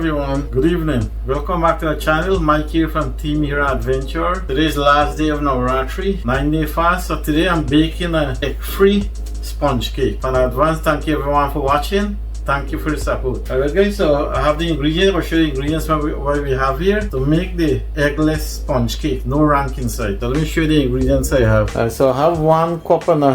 everyone, good evening. Welcome back to our channel. Mike here from TeamHira Adventures. Today is the last day of Navratri, 9-day fast. So today I'm baking a egg-free sponge cake. In advance, thank you everyone for watching. Thank you for the support. Alright guys, so I have the ingredients. I'll show you the ingredients what we have here to make the eggless sponge cake. No rank inside. So let me show you the ingredients I have. Alright, so I have 1.5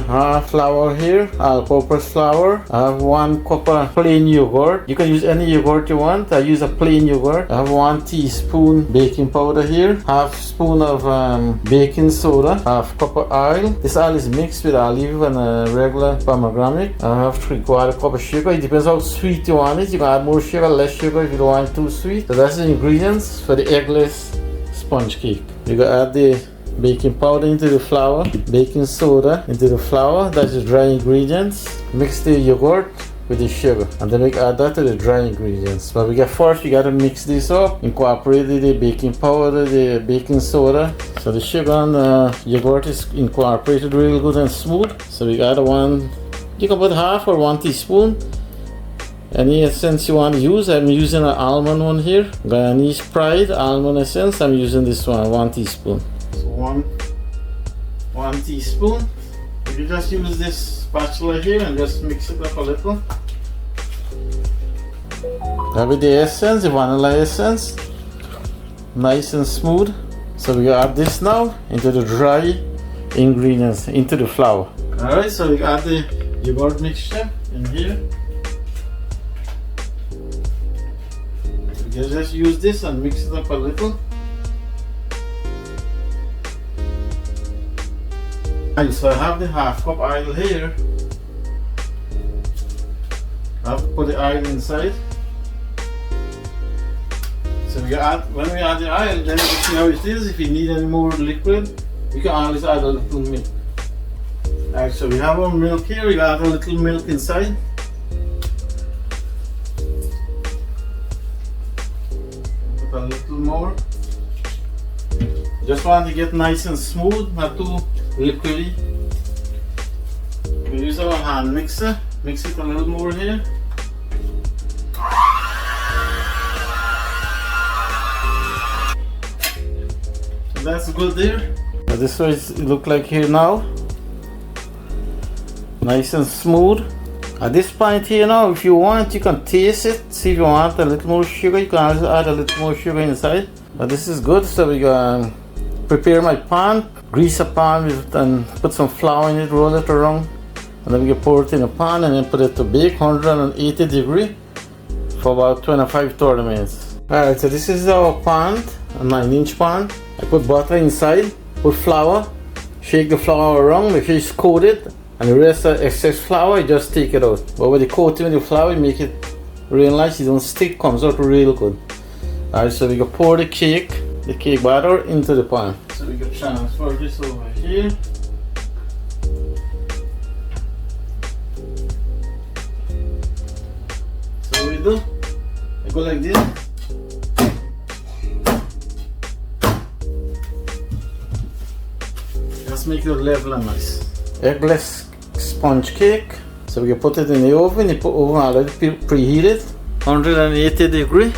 cups flour here, all-purpose flour. I have 1 cup of plain yogurt. You can use any yogurt you want. I use a plain yogurt. I have 1 teaspoon baking powder here, half spoon of baking soda, half cup of oil. This oil is mixed with olive and a regular pomegranate. I have 3/4 cup of sugar. It depends how sweet you want it. You can add more sugar, less sugar if you don't want it too sweet. So that's the ingredients for the eggless sponge cake. You can add the baking powder into the flour, baking soda into the flour. That's the dry ingredients. Mix the yogurt with the sugar, and then we add that to the dry ingredients. But first we gotta mix this up, incorporate the baking powder, the baking soda. So the sugar and the yogurt is incorporated real good and smooth. So we got you can put half or 1 teaspoon. Any essence you want to use. I'm using an almond one here, Guyanese Pride almond essence. I'm using this one, 1 teaspoon. So one teaspoon. You just use this spatula here and just mix it up a little. That with the essence, the vanilla essence, nice and smooth. So we add this now into the dry ingredients, into the flour. Alright, so we add the yogurt mixture in here. You just use this and mix it up a little. And so I have the half cup oil here. I have to put the oil inside. So when we add the oil, then you can see how it is. If you need any more liquid, you can always add a little milk. Alright, so we have our milk here. We add a little milk inside. A little more. Just want to get nice and smooth, not too liquidy. We use our hand mixer. Mix it a little more here. So that's good there. This is what it looks like here now. Nice and smooth. At this point here now, if you want, you can taste it. See if you want a little more sugar, you can also add a little more sugar inside. But this is good, so we can prepare my pan. Grease a pan with, and put some flour in it, roll it around. And then we can pour it in a pan and then put it to bake 180 degrees for about 25-30 minutes. Alright, so this is our pan, a 9-inch pan. I put butter inside, put flour, shake the flour around, make sure it's coated. And the rest of excess flour, you just take it out. But with the coating of the flour, you make it real nice. It don't stick, comes out real good. Alright, so we can pour the cake batter into the pan. So we can transfer this over here. So we do, I go like this. Just make it level and nice. Eggless sponge cake. So we can put it in the oven. The oven already preheated, 180 degrees.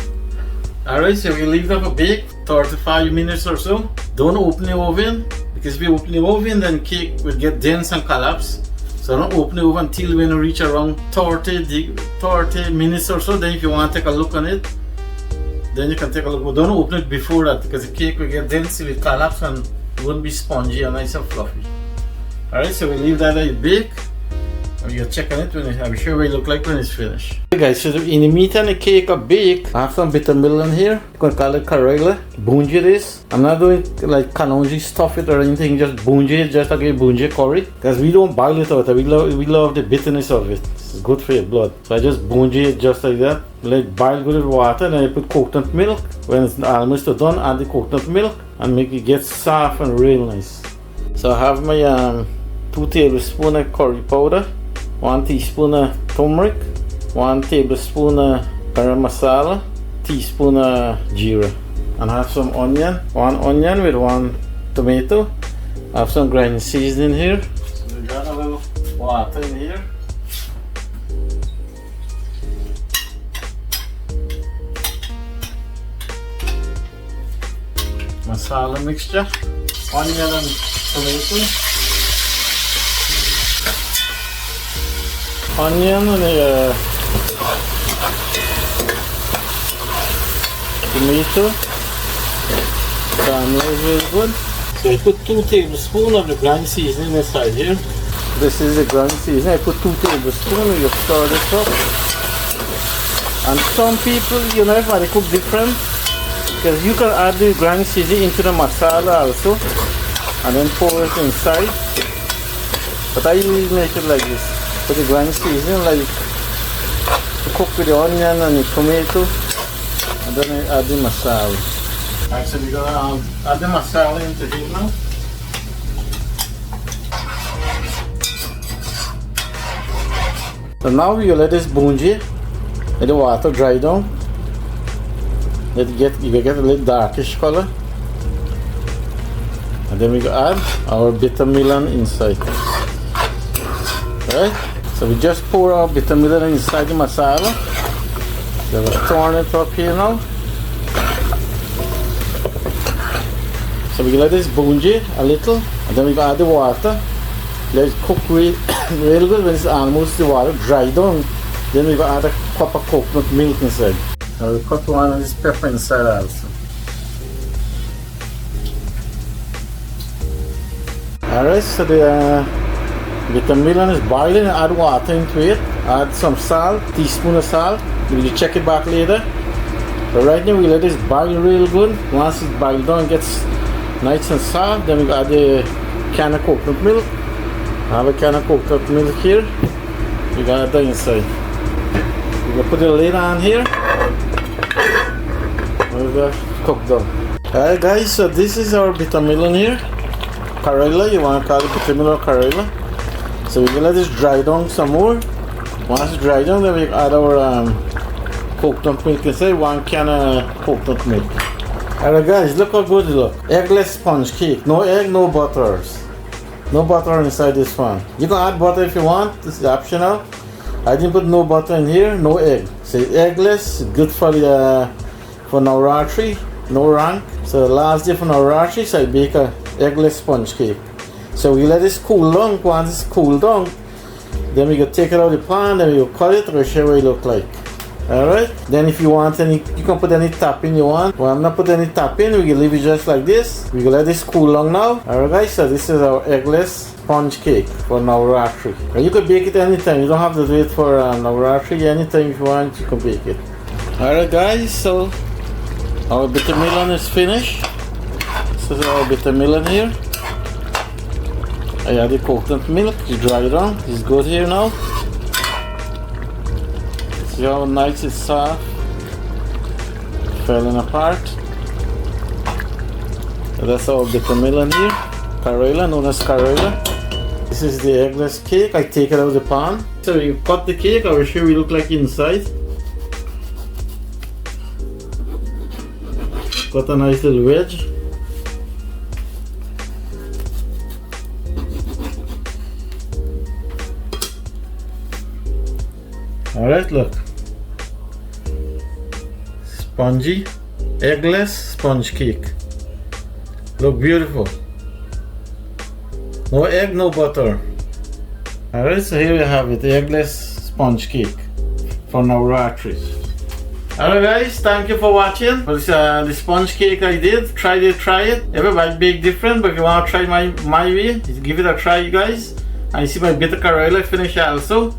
Alright, so we leave it up a bake 35 minutes or so. Don't open the oven, because if you open the oven, then cake will get dense and collapse. So don't open the oven until when you reach around 30 minutes or so. Then if you want to take a look on it, then you can take a look. But don't open it before that, because the cake will get dense, it will collapse and it won't be spongy and nice and fluffy. Alright, so we leave that at bake. And you can check on it when I'm sure what it look like when it's finished. Okay guys, so in the meantime the cake are baked, I have some bitter melon here. You can call it Karela. Bunji this. I'm not doing like kanonji stuff it or anything, just bunji it, just like a bunji curry. Because we don't boil it out, we love the bitterness of it. It's good for your blood. So I just bunji it just like that. Like boil good with water, then I put coconut milk. When it's almost done, add the coconut milk and make it get soft and real nice. So I have my 2 tablespoons of curry powder, 1 teaspoon of turmeric, 1 tablespoon of garam masala, teaspoon of jeera. And I have some onion, 1 onion with 1 tomato. I have some grind seasoning here. So we got a little water in here. masala mixture, onion and tomato, onion and tomato, caramelize very good. So I put 2 tablespoons of the ground seasoning inside here. This is the ground seasoning. I put 2 tablespoons. You stir this up. And some people, you know, if they cook different, because you can add the ground seasoning into the masala also, and then pour it inside. But I usually make it like this. Put the ground seasoning like to cook with the onion and the tomato, and then I add the masala. Alright, so we're gonna add the masala into here now. So now you let this bunji, let the water dry down. You get a little darkish color. And then we go add our bitter melon inside. Alright, so we just pour our bitter melon inside the masala. So we'll turn it up here now. So we let this bunji a little, and then we add the water. Let it cook real good. When it's almost the water dry down, then we add a cup of coconut milk inside. Now we put one of this pepper inside also. Alright, so the bitter melon is boiling. Add water into it. Add some salt, teaspoon of salt. We'll check it back later. But right now we let this boil real good. Once it's boiled down, it gets nice and soft, then we add the can of coconut milk. I have a can of coconut milk here. We got it inside. We're gonna put the lid on here. We're gonna cook down. Alright guys, so this is our bitter melon here. Karela, you wanna call it bitter melon or Karela. So we're gonna let this dry down some more. Once it's dry down, then we add our coconut milk inside. 1 can of coconut milk. Alright guys, look how good it looks. Eggless sponge cake. No egg, no butters. No butter inside this one. You can add butter if you want. This is optional. I didn't put no butter in here, no egg. So eggless, good for Navratri, no rank. So last day for Navratri, so I bake a eggless sponge cake. So we let this cool down. Once it's cooled down, then we can take it out of the pan, then we will cut it, we'll show what it look like. Alright, then if you want any, you can put any topping you want. Well, I'm not put any topping, we can leave it just like this. We can let this cool down now. Alright guys, so this is our eggless sponge cake for Navratri. And you can bake it anytime, you don't have to do it for Navratri. Anytime if you want, you can bake it. Alright guys, so our bitter melon is finished. This is our bitter melon here. I add the coconut milk, it's dried down, it's good here now. See how nice it's soft, falling apart. So that's our bitter melon here, Karela, known as Karela. This is the eggless cake. I take it out of the pan. So you cut the cake, I will show you what it look like inside. Got a nice little wedge. Alright, look. Spongy, eggless sponge cake. Look beautiful. No egg, no butter. Alright, so here we have it, the eggless sponge cake for Navratri. Alright guys, thank you for watching. For this, the sponge cake I did, try it. Everybody bake different, but if you want to try my way, give it a try you guys. And you see my bitter Karela finish also.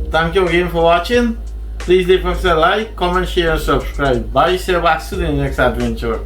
Thank you again for watching. Please leave us a like, comment, share and subscribe. Bye, see you back soon in the next adventure.